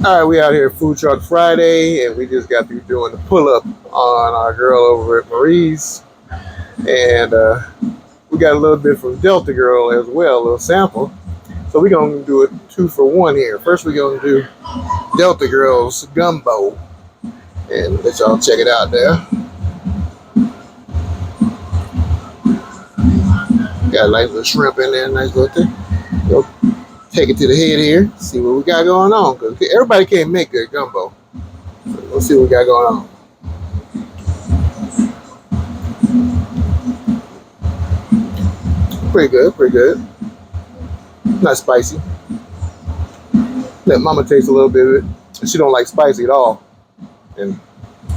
All right, we out here Food Truck Friday, and we just got through doing the pull-up on our girl over at Marie's, and we got a little bit from Delta Girl as well, a little sample. So we're gonna do a 2-for-1 here. First, we're gonna do Delta Girl's gumbo, and let y'all check it out there. Got a nice little shrimp in there, nice little thing. We'll take it to the head here, see what we got going on, because everybody can't make good gumbo. So let's see what we got going on. Pretty good, pretty good. Not spicy. Let Mama taste a little bit of it. She don't like spicy at all, and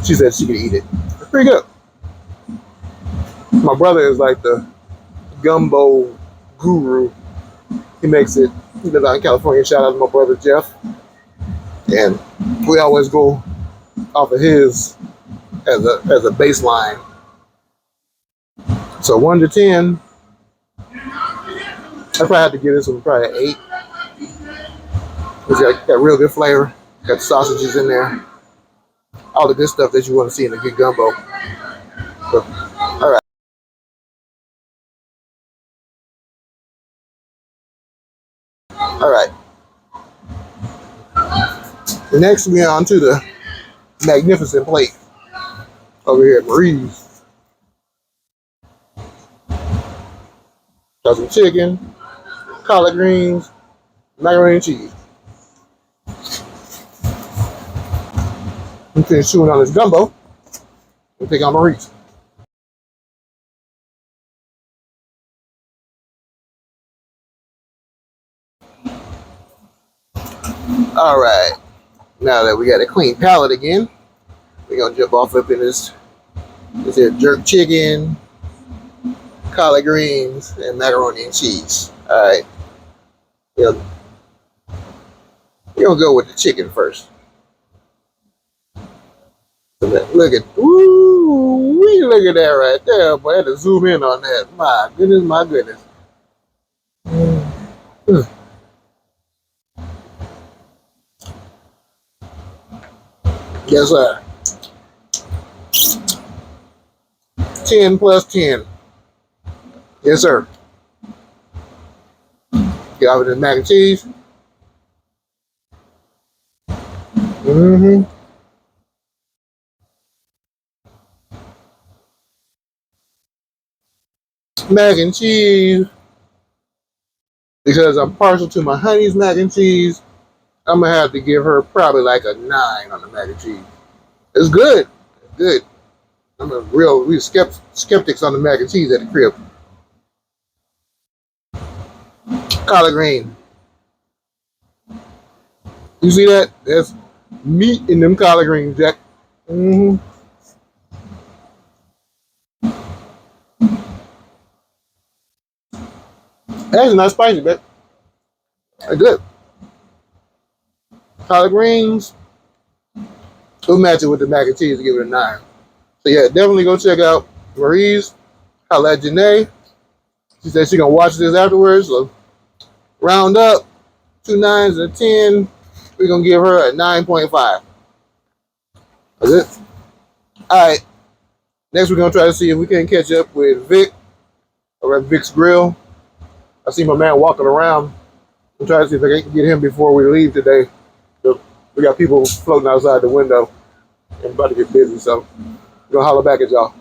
she said she could eat it. It's pretty good. My brother is like the gumbo guru. He makes it. He lives out in California. Shout out to my brother Jeff. And we always go off of his as a baseline. So 1 to 10. I probably have to give this one probably an 8. It's got real good flavor. Got the sausages in there. All the good stuff that you want to see in a good gumbo. So, all right. All right. Next, we're on to the magnificent plate over here at Marie's. Got some chicken, collard greens, macaroni and cheese. I'm finished chewing on this gumbo. We'll take on Marie's. All right. Now that we got a clean palate again, we're gonna jump off up in this here jerk chicken, collard greens, and macaroni and cheese. All right. We're gonna go with the chicken first. Look at, ooh, look at that right there, boy. I had to zoom in on that. My goodness, my goodness. Yes, sir. 10 plus 10. Yes, sir. Get over the mac and cheese. Mm-hmm. Mac and cheese. Because I'm partial to my honey's mac and cheese, I'm gonna have to give her probably like a 9 on the mac and cheese. It's good. It's good. We skeptics on the mac and cheese at the crib. Collard green. You see that? There's meat in them collard greens, Jack. Mm-hmm. That's not spicy, but they're good. Collard greens. We'll match it with the mac and cheese to give it a 9. So yeah, definitely go check out Marie's. Holla at Janae. She said she's gonna watch this afterwards. So round up 2 9s and a 10. We're gonna give her a 9.5. That's it. Alright. Next we're gonna try to see if we can catch up with Vic or at Vic's Grill. I see my man walking around. I'm trying to see if I can get him before we leave today. So we got people floating outside the window and about to get busy, so we're gonna holler back at y'all.